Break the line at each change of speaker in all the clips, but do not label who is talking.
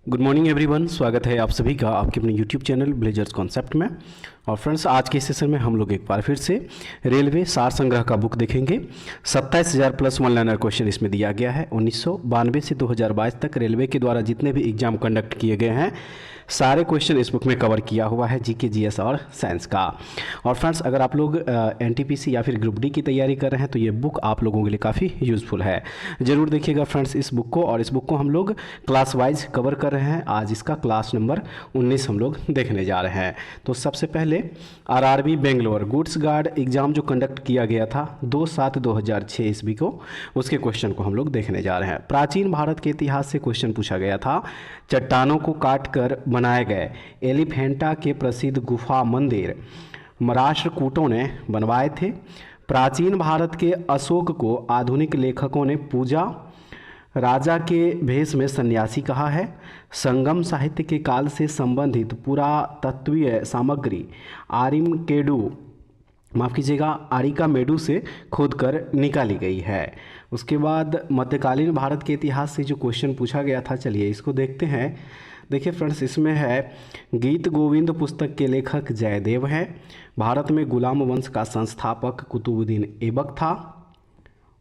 Good morning everyone, स्वागत है आप सभी का आपके अपने यूट्यूब चैनल ब्लेजर्स कॉन्सेप्ट में। और फ्रेंड्स, आज के सेशन में हम लोग एक बार फिर से रेलवे सार संग्रह का बुक देखेंगे। 27,000 प्लस वन लाइनर क्वेश्चन इसमें दिया गया है। 1992 से 2022 तक रेलवे के द्वारा जितने भी एग्जाम कंडक्ट किए गए हैं सारे क्वेश्चन इस बुक में कवर किया हुआ है, जीके, जीएस और साइंस का। और फ्रेंड्स, अगर आप लोग एनटीपीसी या फिर ग्रुप डी की तैयारी कर रहे हैं तो ये बुक आप लोगों के लिए काफ़ी यूज़फुल है। ज़रूर देखिएगा फ्रेंड्स इस बुक को। और इस बुक को हम लोग क्लास वाइज कवर कर रहे हैं। आज इसका क्लास नंबर 19 हम लोग देखने जा रहे हैं। तो सबसे पहले RRB Bangalore goods guard exam जो कंडक्ट किया गया था 2/7/2006 ईस्वी को, उसके क्वेश्चन को हम लोग देखने जा रहे हैं। प्राचीन भारत के इतिहास से क्वेश्चन पूछा गया था। चट्टानों को काट कर बनाए गए एलिफेंटा के प्रसिद्ध गुफा मंदिर राष्ट्रकूटों ने बनवाए थे। प्राचीन भारत के अशोक को आधुनिक लेखकों ने पूजा राजा के भेष में सन्यासी कहा है। संगम साहित्य के काल से संबंधित पुरातत्वीय सामग्री आरिकामेडु से खोदकर निकाली गई है। उसके बाद मध्यकालीन भारत के इतिहास से जो क्वेश्चन पूछा गया था, चलिए इसको देखते हैं। देखिए फ्रेंड्स, इसमें है गीत गोविंद पुस्तक के लेखक जयदेव हैं। भारत में गुलाम वंश का संस्थापक कुतुबुद्दीन ऐबक था।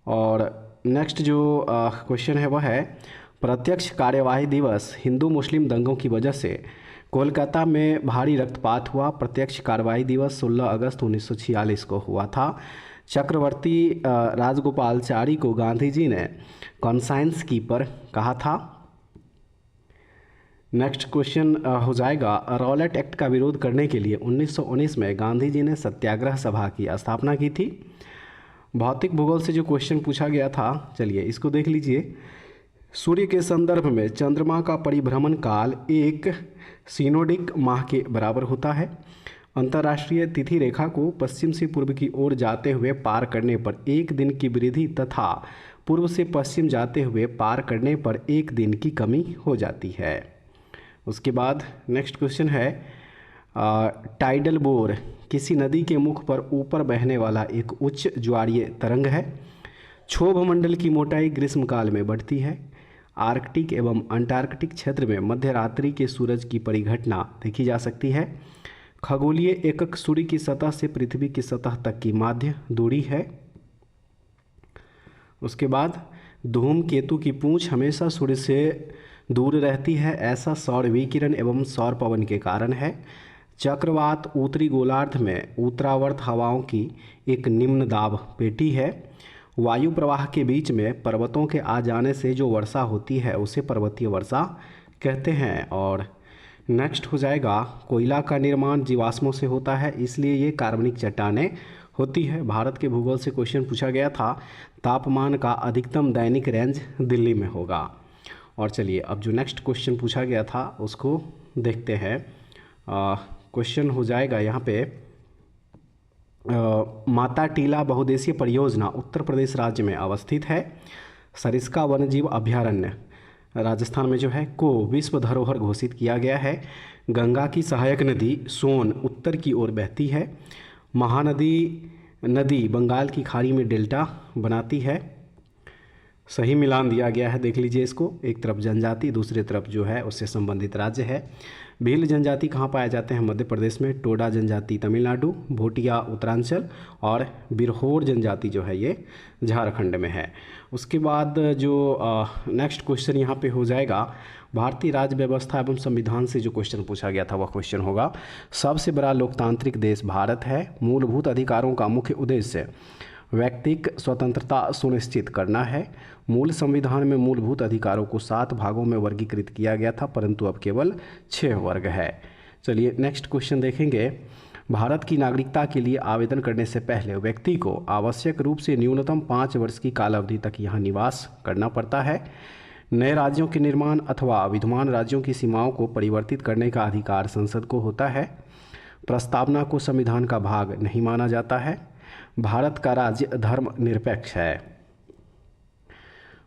और नेक्स्ट जो क्वेश्चन है वह है प्रत्यक्ष कार्यवाही दिवस हिंदू मुस्लिम दंगों की वजह से कोलकाता में भारी रक्तपात हुआ। प्रत्यक्ष कार्यवाही दिवस 16 अगस्त 1946 को हुआ था। चक्रवर्ती राजगोपालचारी को गांधी जी ने कॉन्साइंस कीपर कहा था। नेक्स्ट क्वेश्चन हो जाएगा रॉलेट एक्ट का विरोध करने के लिए 1919 में गांधी जी ने सत्याग्रह सभा की स्थापना की थी। भौतिक भूगोल से जो क्वेश्चन पूछा गया था, चलिए इसको देख लीजिए। सूर्य के संदर्भ में चंद्रमा का परिभ्रमण काल एक सिनोडिक माह के बराबर होता है। अंतर्राष्ट्रीय तिथि रेखा को पश्चिम से पूर्व की ओर जाते हुए पार करने पर एक दिन की वृद्धि तथा पूर्व से पश्चिम जाते हुए पार करने पर एक दिन की कमी हो जाती है। उसके बाद नेक्स्ट क्वेश्चन है टाइडल बोर किसी नदी के मुख पर ऊपर बहने वाला एक उच्च ज्वारीय तरंग है। क्षोभ मंडल की मोटाई ग्रीष्मकाल में बढ़ती है। आर्कटिक एवं अंटार्कटिक क्षेत्र में मध्य रात्रि के सूरज की परिघटना देखी जा सकती है। खगोलीय एकक सूर्य की सतह से पृथ्वी की सतह तक की माध्य दूरी है। उसके बाद धूमकेतु की पूंछ हमेशा सूर्य से दूर रहती है, ऐसा सौर विकिरण एवं सौर पवन के कारण है। चक्रवात उत्तरी गोलार्ध में उत्तरावर्त हवाओं की एक निम्न दाब पेटी है। वायु प्रवाह के बीच में पर्वतों के आ जाने से जो वर्षा होती है उसे पर्वतीय वर्षा कहते हैं। और नेक्स्ट हो जाएगा कोयला का निर्माण जीवाश्मों से होता है, इसलिए ये कार्बनिक चट्टानें होती है। भारत के भूगोल से क्वेश्चन पूछा गया था। तापमान का अधिकतम दैनिक रेंज दिल्ली में होगा। और चलिए अब जो नेक्स्ट क्वेश्चन पूछा गया था उसको देखते हैं। क्वेश्चन हो जाएगा यहाँ पे माता टीला बहुउद्देशीय परियोजना उत्तर प्रदेश राज्य में अवस्थित है। सरिस्का वन्यजीव अभयारण्य राजस्थान में जो है को विश्व धरोहर घोषित किया गया है। गंगा की सहायक नदी सोन उत्तर की ओर बहती है। महानदी नदी बंगाल की खाड़ी में डेल्टा बनाती है। सही मिलान दिया गया है, देख लीजिए इसको। एक तरफ जनजाति, दूसरी तरफ जो है उससे संबंधित राज्य है। भील जनजाति कहाँ पाए जाते हैं? मध्य प्रदेश में। टोडा जनजाति तमिलनाडु, भोटिया उत्तरांचल और बिरहोर जनजाति जो है ये झारखंड में है। उसके बाद जो नेक्स्ट क्वेश्चन यहाँ पे हो जाएगा भारतीय राज्य व्यवस्था एवं संविधान से जो क्वेश्चन पूछा गया था वह क्वेश्चन होगा सबसे बड़ा लोकतांत्रिक देश भारत है। मूलभूत अधिकारों का मुख्य उद्देश्य व्यक्तिक स्वतंत्रता सुनिश्चित करना है। मूल संविधान में मूलभूत अधिकारों को 7 भागों में वर्गीकृत किया गया था, परंतु अब केवल 6 वर्ग है। चलिए नेक्स्ट क्वेश्चन देखेंगे। भारत की नागरिकता के लिए आवेदन करने से पहले व्यक्ति को आवश्यक रूप से न्यूनतम 5 वर्ष की काल अवधि तक यहाँ निवास करना पड़ता है। नए राज्यों के निर्माण अथवा विद्यमान राज्यों की सीमाओं को परिवर्तित करने का अधिकार संसद को होता है। प्रस्तावना को संविधान का भाग नहीं माना जाता है। भारत का राज्य धर्म निरपेक्ष है।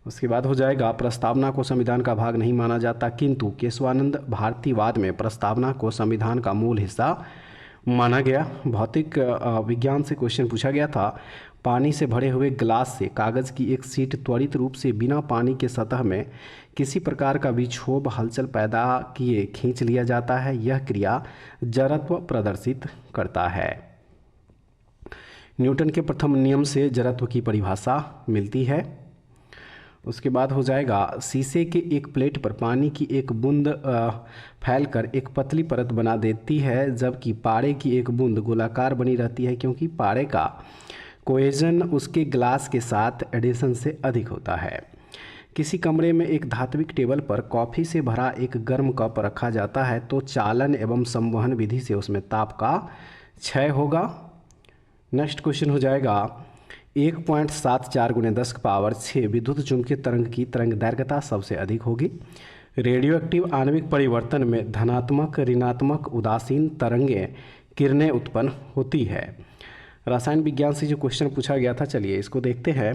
उसके बाद हो जाएगा प्रस्तावना को संविधान का भाग नहीं माना जाता, किंतु केशवानंद भारतीयवाद में प्रस्तावना को संविधान का मूल हिस्सा माना गया। भौतिक विज्ञान से क्वेश्चन पूछा गया था। पानी से भरे हुए ग्लास से कागज़ की एक शीट त्वरित रूप से बिना पानी के सतह में किसी प्रकार का विक्षोभ हलचल पैदा किए खींच लिया जाता है, यह क्रिया जड़त्व प्रदर्शित करता है। न्यूटन के प्रथम नियम से जड़त्व की परिभाषा मिलती है। उसके बाद हो जाएगा, शीशे के एक प्लेट पर पानी की एक बूंद फैलकर एक पतली परत बना देती है, जबकि पारे की एक बूंद गोलाकार बनी रहती है, क्योंकि पारे का कोहेजन उसके ग्लास के साथ एडिशन से अधिक होता है। किसी कमरे में एक धात्विक टेबल पर कॉफ़ी से भरा एक गर्म कप रखा जाता है तो चालन एवं संवहन विधि से उसमें ताप का क्षय होगा। नेक्स्ट क्वेश्चन हो जाएगा, 1.74 × 10⁻6 विद्युत चुम्बकीय तरंग की तरंग दैर्घ्यता सबसे अधिक होगी। रेडियो एक्टिव आणविक परिवर्तन में धनात्मक, ऋणात्मक, उदासीन तरंगें किरणें उत्पन्न होती है। रसायन विज्ञान से जो क्वेश्चन पूछा गया था, चलिए इसको देखते हैं।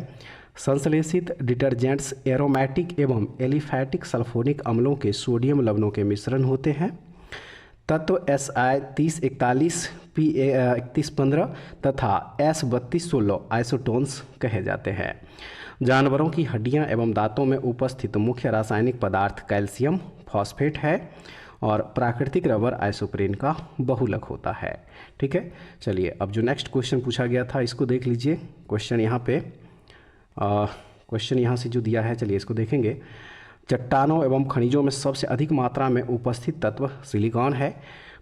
संश्लेषित डिटर्जेंट्स एरोमेटिक एवं एलिफैटिक सल्फोनिक अम्लों के सोडियम लवणों के मिश्रण होते हैं। तत्व SI 3041, PA 3115 तथा S 3216 आइसोटोन्स कहे जाते हैं। जानवरों की हड्डियां एवं दांतों में उपस्थित मुख्य रासायनिक पदार्थ कैल्शियम फॉस्फेट है और प्राकृतिक रबर आइसोप्रीन का बहुलक होता है। ठीक है, चलिए अब जो नेक्स्ट क्वेश्चन पूछा गया था इसको देख लीजिए। क्वेश्चन यहाँ से जो दिया है, चलिए इसको देखेंगे। चट्टानों एवं खनिजों में सबसे अधिक मात्रा में उपस्थित तत्व सिलिकॉन है।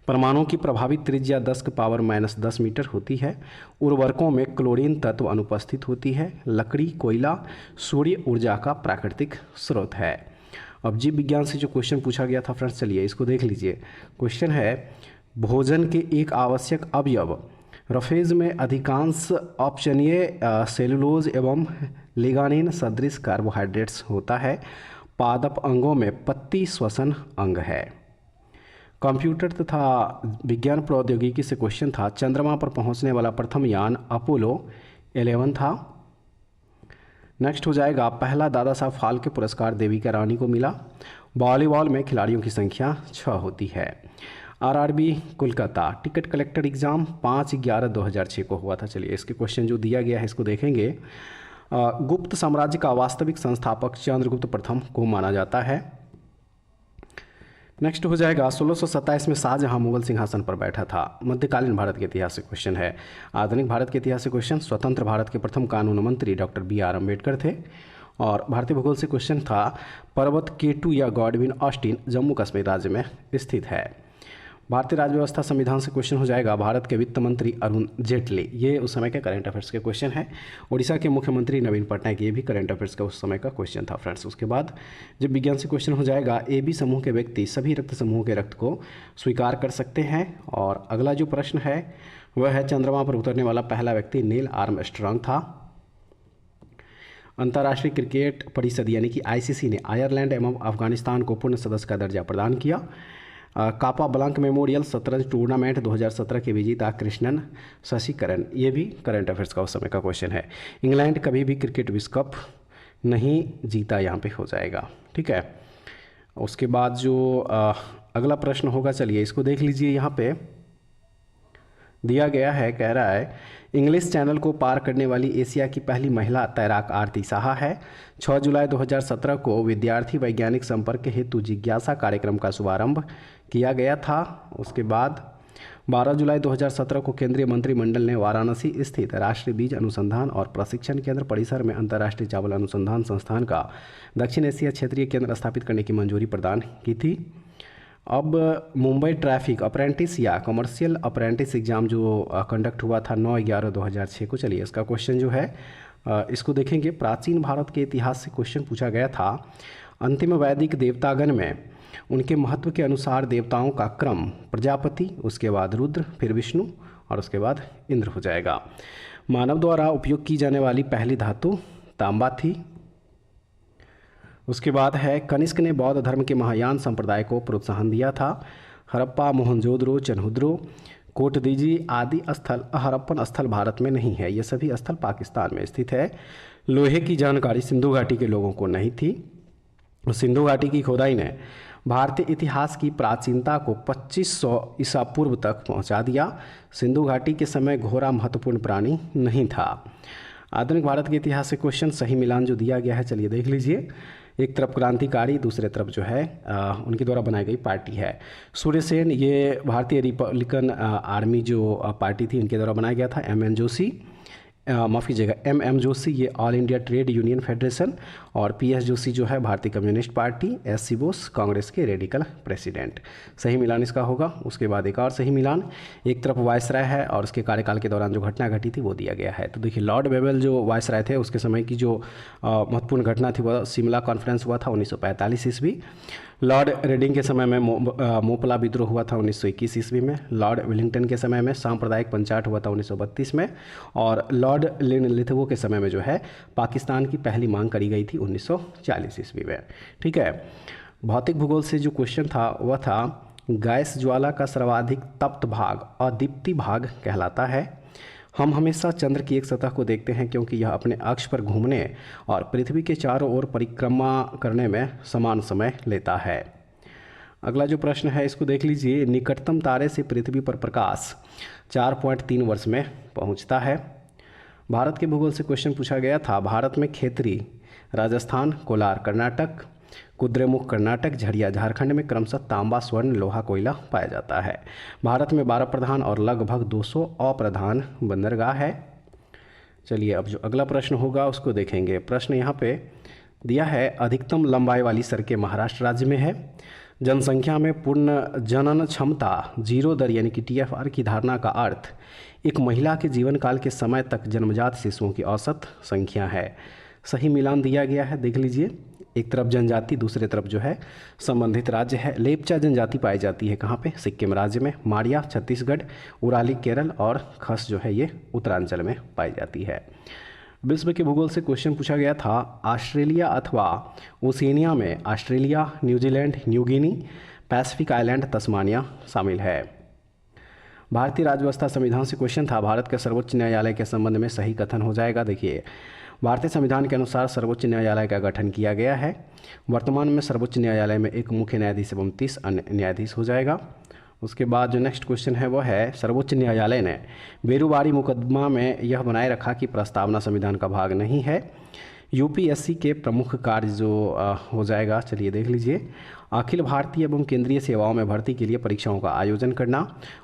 परमाणु की प्रभावित त्रिज्या 10⁻⁻10 मीटर होती है। उर्वरकों में क्लोरीन तत्व अनुपस्थित होती है। लकड़ी, कोयला सूर्य ऊर्जा का प्राकृतिक स्रोत है। अब जीव विज्ञान से जो क्वेश्चन पूछा गया था फ्रेंड्स, चलिए इसको देख लीजिए। क्वेश्चन है, भोजन के एक आवश्यक अवयव रफेज में अधिकांश अपचनीय सेलुलोज एवं लिग्नाइन सदृश कार्बोहाइड्रेट्स होता है। पादप अंगों में पत्ती श्वसन अंग है। कंप्यूटर तथा विज्ञान प्रौद्योगिकी से क्वेश्चन था, चंद्रमा पर पहुंचने वाला प्रथम यान अपोलो 11 था। नेक्स्ट हो जाएगा, पहला दादा साहब फाल्के पुरस्कार देविका रानी को मिला। वॉलीबॉल में खिलाड़ियों की संख्या 6 होती है। RRB Kolkata ticket collector exam 5/11/2006 को हुआ था। चलिए इसके क्वेश्चन जो दिया गया है इसको देखेंगे। गुप्त साम्राज्य का वास्तविक संस्थापक चंद्रगुप्त प्रथम को माना जाता है। नेक्स्ट हो जाएगा, 1627 में शाहजहां मुगल सिंहासन पर बैठा था। मध्यकालीन भारत के इतिहास से क्वेश्चन है। आधुनिक भारत के इतिहास से क्वेश्चन, स्वतंत्र भारत के प्रथम कानून मंत्री डॉक्टर BR अम्बेडकर थे। और भारतीय भूगोल से क्वेश्चन था, पर्वत K2 या गॉडविन ऑस्टिन जम्मू कश्मीर राज्य में स्थित है। भारतीय राज्य व्यवस्था संविधान से क्वेश्चन हो जाएगा, भारत के वित्त मंत्री अरुण जेटली, ये उस समय के करंट अफेयर्स के क्वेश्चन है। उड़ीसा के मुख्यमंत्री नवीन पटनायक, ये भी करंट अफेयर्स का उस समय का क्वेश्चन था फ्रेंड्स। उसके बाद जब विज्ञान से क्वेश्चन हो जाएगा, AB समूह के व्यक्ति सभी रक्त समूहों के रक्त को स्वीकार कर सकते हैं। और अगला जो प्रश्न है वह है, चंद्रमा पर उतरने वाला पहला व्यक्ति नील आर्मस्ट्रांग था। अंतर्राष्ट्रीय क्रिकेट परिषद यानी कि ICC ने आयरलैंड एवं अफगानिस्तान को पूर्ण सदस्य का दर्जा प्रदान किया। कापाब्लांक मेमोरियल शतरंज टूर्नामेंट 2017 के विजेता कृष्णन शशिकरण, ये भी करंट अफेयर्स का उस समय का क्वेश्चन है। इंग्लैंड कभी भी क्रिकेट विश्व कप नहीं जीता, यहाँ पे हो जाएगा। ठीक है, उसके बाद जो अगला प्रश्न होगा, चलिए इसको देख लीजिए। यहाँ पे दिया गया है, कह रहा है, इंग्लिश चैनल को पार करने वाली एशिया की पहली महिला तैराक आरती साहा है। 6 जुलाई 2017 को विद्यार्थी वैज्ञानिक संपर्क हेतु जिज्ञासा कार्यक्रम का शुभारंभ किया गया था। उसके बाद 12 जुलाई 2017 को केंद्रीय मंत्रिमंडल ने वाराणसी स्थित राष्ट्रीय बीज अनुसंधान और प्रशिक्षण केंद्र परिसर में अंतर्राष्ट्रीय चावल अनुसंधान संस्थान का दक्षिण एशिया क्षेत्रीय केंद्र स्थापित करने की मंजूरी प्रदान की थी। अब मुंबई ट्रैफिक अप्रेंटिस या कमर्शियल अप्रेंटिस एग्ज़ाम जो कंडक्ट हुआ था 9/11/2006 को, चलिए इसका क्वेश्चन जो है इसको देखेंगे। प्राचीन भारत के इतिहास से क्वेश्चन पूछा गया था। अंतिम वैदिक देवतागण में उनके महत्व के अनुसार देवताओं का क्रम प्रजापति, उसके बाद रुद्र, फिर विष्णु और उसके बाद इंद्र हो जाएगा। मानव द्वारा उपयोग की जाने वाली पहली धातु तांबा थी। उसके बाद है, कनिष्क ने बौद्ध धर्म के महायान संप्रदाय को प्रोत्साहन दिया था। हड़प्पा, मोहनजोदड़ो, चन्हुद्रो, कोटदीजी आदि स्थल हड़प्पन स्थल भारत में नहीं है, ये सभी स्थल पाकिस्तान में स्थित है। लोहे की जानकारी सिंधु घाटी के लोगों को नहीं थी। सिंधु घाटी की खोदाई ने भारतीय इतिहास की प्राचीनता को 2500 ईसा पूर्व तक पहुंचा दिया। सिंधु घाटी के समय घोड़ा महत्वपूर्ण प्राणी नहीं था। आधुनिक भारत के इतिहास से क्वेश्चन सही मिलान जो दिया गया है, चलिए देख लीजिए। एक तरफ क्रांतिकारी, दूसरे तरफ जो है उनके द्वारा बनाई गई पार्टी है। सूर्यसेन ये भारतीय रिपब्लिकन आर्मी जो पार्टी थी, इनके द्वारा बनाया गया था। एम.एन. जोशी, माफ़ कीजिएगा, एम.एम. जोशी ये all India trade union federation, और पी.एस. जोशी जो है भारतीय communist party, SC. Bose Congress के रेडिकल प्रेसिडेंट। सही मिलान इसका होगा। उसके बाद एक और सही मिलान, एक तरफ वायसराय है और उसके कार्यकाल के दौरान जो घटना घटी थी वो दिया गया है। तो देखिए, लॉर्ड वेवेल जो वायसराय थे, उसके समय की जो महत्वपूर्ण घटना थी वह शिमला कॉन्फ्रेंस हुआ था 1945 ईस्वी। लॉर्ड रेडिंग के समय में मोपला विद्रोह हुआ था 1921 ईस्वी में। लॉर्ड विलिंगटन के समय में सांप्रदायिक पंचायत हुआ था 1932 में। और लॉर्ड लिथगो के समय में जो है पाकिस्तान की पहली मांग करी गई थी 1940 ईस्वी में। ठीक है। भौतिक भूगोल से जो क्वेश्चन था वह था, गैस ज्वाला का सर्वाधिक तप्त भाग अदीप्ति भाग कहलाता है। हम हमेशा चंद्र की एक सतह को देखते हैं क्योंकि यह अपने अक्ष पर घूमने और पृथ्वी के चारों ओर परिक्रमा करने में समान समय लेता है। अगला जो प्रश्न है इसको देख लीजिए। निकटतम तारे से पृथ्वी पर प्रकाश 4.3 वर्ष में पहुंचता है। भारत के भूगोल से क्वेश्चन पूछा गया था। भारत में खेतरी राजस्थान, कोलार कर्नाटक, कुद्रेमुख कर्नाटक, झरिया झारखंड में क्रमशः तांबा, स्वर्ण, लोहा, कोयला पाया जाता है। भारत में 12 प्रधान और लगभग 200 अप्रधान बंदरगाह है। चलिए अब जो अगला प्रश्न होगा उसको देखेंगे। प्रश्न यहाँ पे दिया है, अधिकतम लंबाई वाली सड़कें महाराष्ट्र राज्य में है। जनसंख्या में पूर्ण जनन क्षमता जीरो दर यानी कि TFR की धारणा का अर्थ एक महिला के जीवन काल के समय तक जन्मजात शिशुओं की औसत संख्या है। सही मिलान दिया गया है, देख लीजिए। एक तरफ जनजाति, दूसरे तरफ जो है संबंधित राज्य है। लेपचा जनजाति पाई जाती है कहाँ पे? सिक्किम राज्य में। मारिया छत्तीसगढ़, उराली केरल और खस जो है ये उत्तरांचल में पाई जाती है। विश्व के भूगोल से क्वेश्चन पूछा गया था। ऑस्ट्रेलिया अथवा ओशिनिया में Australia, New Zealand, New Guinea, Pacific island, Tasmania शामिल है। भारतीय राज्यव्यवस्था संविधान से क्वेश्चन था। भारत के सर्वोच्च न्यायालय के संबंध में सही कथन हो जाएगा। देखिए, भारतीय संविधान के अनुसार सर्वोच्च न्यायालय का गठन किया गया है। वर्तमान में सर्वोच्च न्यायालय में एक मुख्य न्यायाधीश एवं 30 अन्य न्यायाधीश हो जाएगा। उसके बाद जो नेक्स्ट क्वेश्चन है वो है, सर्वोच्च न्यायालय ने बेरुबारी मुकदमा में यह बनाए रखा कि प्रस्तावना संविधान का भाग नहीं है। यूपीएससी के प्रमुख कार्य जो हो जाएगा, चलिए देख लीजिए। अखिल भारतीय एवं केंद्रीय सेवाओं में भर्ती के लिए परीक्षाओं का आयोजन करना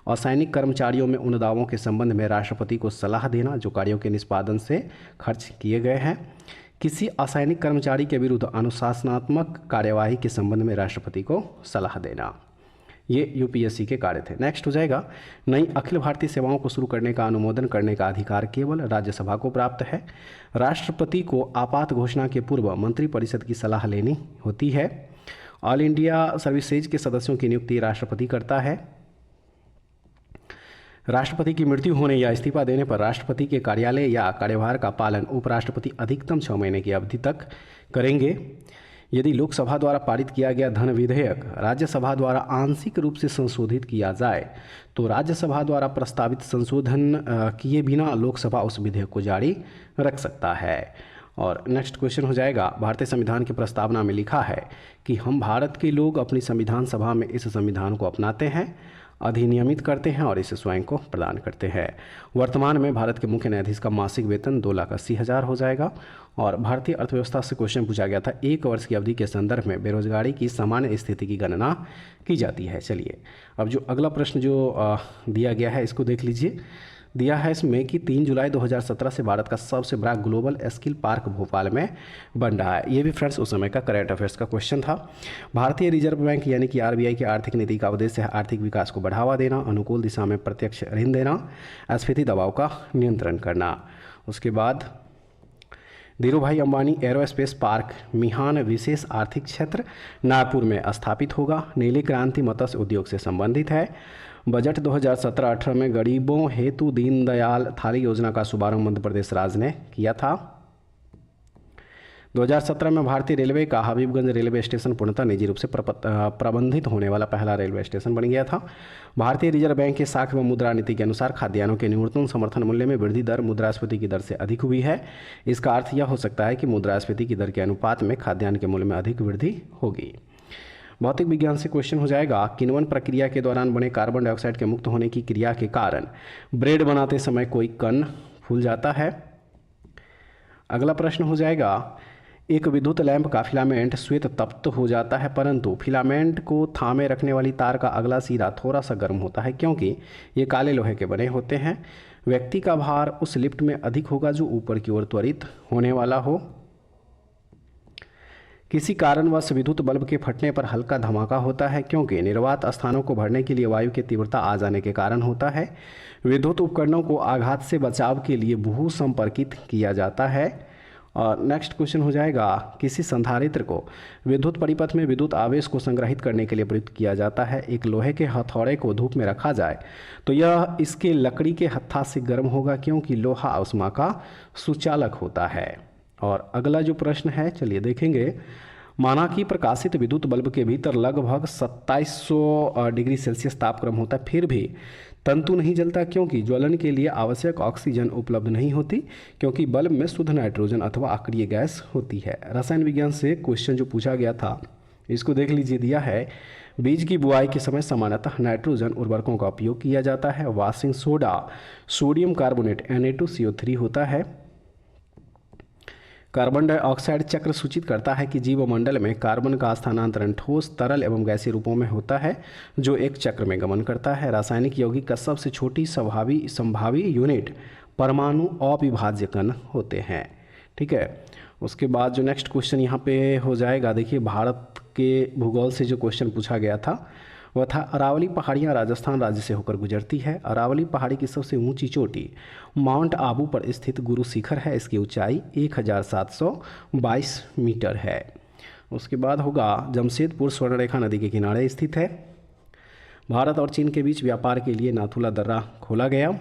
और सैनिक कर्मचारियों में उन दावों के संबंध में राष्ट्रपति को सलाह देना जो कार्यों के निष्पादन से खर्च किए गए हैं। किसी असैनिक कर्मचारी के विरुद्ध अनुशासनात्मक कार्यवाही के संबंध में राष्ट्रपति को सलाह देना। ये यूपीएससी के कार्य थे। नेक्स्ट हो जाएगा, नई अखिल भारतीय सेवाओं को शुरू करने का अनुमोदन करने का अधिकार केवल राज्यसभा को प्राप्त है। राष्ट्रपति को आपात घोषणा के पूर्व मंत्रिपरिषद की सलाह लेनी होती है। ऑल इंडिया सर्विसेज के सदस्यों की नियुक्ति राष्ट्रपति करता है। राष्ट्रपति की मृत्यु होने या इस्तीफा देने पर राष्ट्रपति के कार्यालय या कार्यभार का पालन उपराष्ट्रपति अधिकतम 6 महीने की अवधि तक करेंगे। यदि लोकसभा द्वारा पारित किया गया धन विधेयक राज्यसभा द्वारा आंशिक रूप से संशोधित किया जाए तो राज्यसभा द्वारा प्रस्तावित संशोधन किए बिना लोकसभा उस विधेयक को जारी रख सकता है। और नेक्स्ट क्वेश्चन हो जाएगा, भारतीय संविधान की प्रस्तावना में लिखा है कि हम भारत के लोग अपनी संविधान सभा में इस संविधान को अपनाते हैं, अधिनियमित करते हैं और इसे स्वयं को प्रदान करते हैं। वर्तमान में भारत के मुख्य न्यायाधीश का मासिक वेतन 2,80,000 हो जाएगा। और भारतीय अर्थव्यवस्था से क्वेश्चन पूछा गया था, 1 वर्ष की अवधि के संदर्भ में बेरोजगारी की सामान्य स्थिति की गणना की जाती है। चलिए अब जो अगला प्रश्न जो दिया गया है इसको देख लीजिए। दिया है इसमें कि 3 जुलाई 2017 से भारत का सबसे बड़ा ग्लोबल स्किल पार्क भोपाल में बन रहा है। ये भी फ्रेंड्स उस समय का करंट अफेयर्स का क्वेश्चन था। भारतीय रिजर्व बैंक यानी कि आरबीआई की आर्थिक नीति का उद्देश्य है आर्थिक विकास को बढ़ावा देना, अनुकूल दिशा में प्रत्यक्ष ऋण देना, स्फीति दबाव का नियंत्रण करना। उसके बाद धीरू भाई अंबानी एरोस्पेस पार्क मिहान विशेष आर्थिक क्षेत्र नागपुर में स्थापित होगा। नीली क्रांति मत्स्य उद्योग से संबंधित है। बजट 2017-18 में गरीबों हेतु दीनदयाल थाली योजना का शुभारंभ मध्य प्रदेश राज्य ने किया था। 2017 में भारतीय रेलवे का हबीबगंज रेलवे स्टेशन पूर्णतः निजी रूप से प्रबंधित होने वाला पहला रेलवे स्टेशन बन गया था। भारतीय रिजर्व बैंक के साख व मुद्रा नीति के अनुसार खाद्यान्नों के न्यूनतम समर्थन मूल्य में वृद्धि दर मुद्रास्फीति की दर से अधिक हुई है। इसका अर्थ यह हो सकता है कि मुद्रास्फीति की दर के अनुपात में खाद्यान्न के मूल्य में अधिक वृद्धि होगी। भौतिक विज्ञान से क्वेश्चन हो जाएगा, किण्वन प्रक्रिया के दौरान बने कार्बन डाइऑक्साइड के मुक्त होने की क्रिया के कारण ब्रेड बनाते समय कोई कण फूल जाता है। अगला प्रश्न हो जाएगा, एक विद्युत लैंप का फिलामेंट श्वेत तप्त हो जाता है, परंतु फिलामेंट को थामे रखने वाली तार का अगला सिरा थोड़ा सा गर्म होता है, क्योंकि ये काले लोहे के बने होते हैं। व्यक्ति का भार उस लिफ्ट में अधिक होगा जो ऊपर की ओर त्वरित होने वाला हो। किसी कारणवश विद्युत बल्ब के फटने पर हल्का धमाका होता है, क्योंकि निर्वात स्थानों को भरने के लिए वायु की तीव्रता आ जाने के कारण होता है। विद्युत उपकरणों को आघात से बचाव के लिए भू संपर्कित किया जाता है। और नेक्स्ट क्वेश्चन हो जाएगा, किसी संधारित्र को विद्युत परिपथ में विद्युत आवेश को संग्रहित करने के लिए प्रयुक्त किया जाता है। एक लोहे के हथौड़े को धूप में रखा जाए तो यह इसके लकड़ी के हत्था से गर्म होगा, क्योंकि लोहा ऊष्मा का सुचालक होता है। और अगला जो प्रश्न है, चलिए देखेंगे। माना कि प्रकाशित विद्युत बल्ब के भीतर लगभग 2700 डिग्री सेल्सियस तापक्रम होता है, फिर भी तंतु नहीं जलता, क्योंकि ज्वलन के लिए आवश्यक ऑक्सीजन उपलब्ध नहीं होती, क्योंकि बल्ब में शुद्ध नाइट्रोजन अथवा अक्रिय गैस होती है। रसायन विज्ञान से क्वेश्चन जो पूछा गया था, इसको देख लीजिए। दिया है, बीज की बुआई के समय सामान्यतः नाइट्रोजन उर्वरकों का उपयोग किया जाता है। Washing soda sodium carbonate Na2CO3 होता है। कार्बन डाइऑक्साइड चक्र सूचित करता है कि जीवमंडल में कार्बन का स्थानांतरण ठोस, तरल एवं गैसीय रूपों में होता है, जो एक चक्र में गमन करता है। रासायनिक यौगिक का सबसे छोटी संभावी यूनिट परमाणु अविभाज्य कण होते हैं। ठीक है, उसके बाद जो नेक्स्ट क्वेश्चन यहाँ पे हो जाएगा, देखिए भारत के भूगोल से जो क्वेश्चन पूछा गया था वह था, अरावली पहाड़ियाँ राजस्थान राज्य से होकर गुजरती है। अरावली पहाड़ी की सबसे ऊंची चोटी माउंट आबू पर स्थित गुरु शिखर है। इसकी ऊंचाई 1722 मीटर है। उसके बाद होगा, जमशेदपुर स्वर्णरेखा नदी के किनारे स्थित है। भारत और चीन के बीच व्यापार के लिए नाथुला दर्रा खोला गया।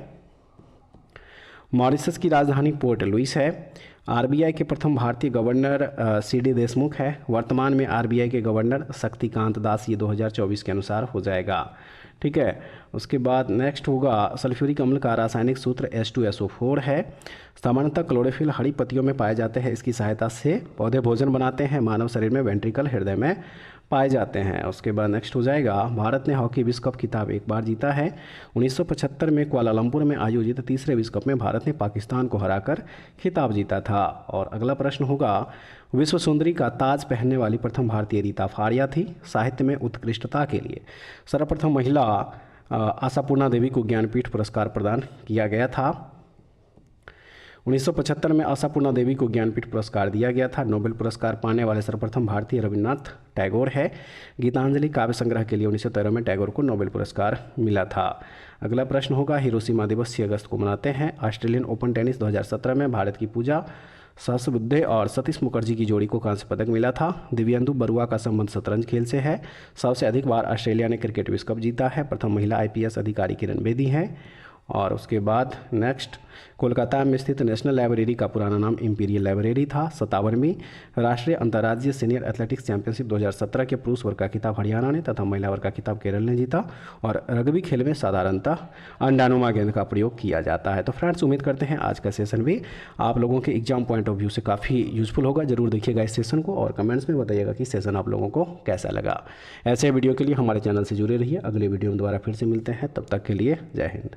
मॉरिशस की राजधानी पोर्ट लुइस है। आरबीआई के प्रथम भारतीय गवर्नर सीडी देशमुख है। वर्तमान में आरबीआई के गवर्नर शक्तिकांत दास, ये 2024 के अनुसार हो जाएगा। ठीक है, उसके बाद नेक्स्ट होगा, सल्फ्यूरिक अम्ल का रासायनिक सूत्र H2SO4 है। सामान्यतः क्लोरोफिल हरी पत्तियों में पाए जाते हैं। इसकी सहायता से पौधे भोजन बनाते हैं। मानव शरीर में वेंट्रिकल हृदय में पाए जाते हैं। उसके बाद नेक्स्ट हो जाएगा, भारत ने हॉकी विश्व कप खिताब एक बार जीता है। 1975 में कुआलालंपुर में आयोजित तीसरे विश्व कप में भारत ने पाकिस्तान को हराकर खिताब जीता था। और अगला प्रश्न होगा, विश्व सुंदरी का ताज पहनने वाली प्रथम भारतीय रीता फारिया थी। साहित्य में उत्कृष्टता के लिए सर्वप्रथम महिला आशापूर्णा देवी को ज्ञानपीठ पुरस्कार प्रदान किया गया था। 1975 में आशापूर्णा देवी को ज्ञानपीठ पुरस्कार दिया गया था। नोबेल पुरस्कार पाने वाले सर्वप्रथम भारतीय रविन्द्रनाथ टैगोर है। गीतांजलि काव्य संग्रह के लिए 1913 में टैगोर को नोबेल पुरस्कार मिला था। अगला प्रश्न होगा, हिरोशिमा दिवस 6 अगस्त को मनाते हैं। ऑस्ट्रेलियन ओपन टेनिस 2017 में भारत की पूजा सहस्रबुद्धे और सतीश मुखर्जी की जोड़ी को कांस्य पदक मिला था। दिव्येंदु बरुआ का संबंध शतरंज खेल से है। सबसे अधिक बार ऑस्ट्रेलिया ने क्रिकेट विश्व कप जीता है। प्रथम महिला IPS अधिकारी किरण बेदी हैं। और उसके बाद नेक्स्ट, कोलकाता में स्थित नेशनल लाइब्रेरी का पुराना नाम इंपीरियल लाइब्रेरी था। 57वीं राष्ट्रीय अंतर्राज्यीय सीनियर एथलेटिक्स चैंपियनशिप 2017 के पुरुष वर्ग का खिताब हरियाणा ने तथा महिला वर्ग का खिताब केरल ने जीता। और रग्बी खेल में साधारणतः अंडानुमा गेंद का प्रयोग किया जाता है। तो फ्रेंड्स, उम्मीद करते हैं आज का सेशन भी आप लोगों के एग्जाम पॉइंट ऑफ व्यू से काफ़ी यूजफुल होगा। जरूर देखिएगा इस सेशन को और कमेंट्स में बताइएगा कि सेशन आप लोगों को कैसा लगा। ऐसे वीडियो के लिए हमारे चैनल से जुड़े रहिए। अगले वीडियो में दोबारा फिर से मिलते हैं, तब तक के लिए जय हिंद।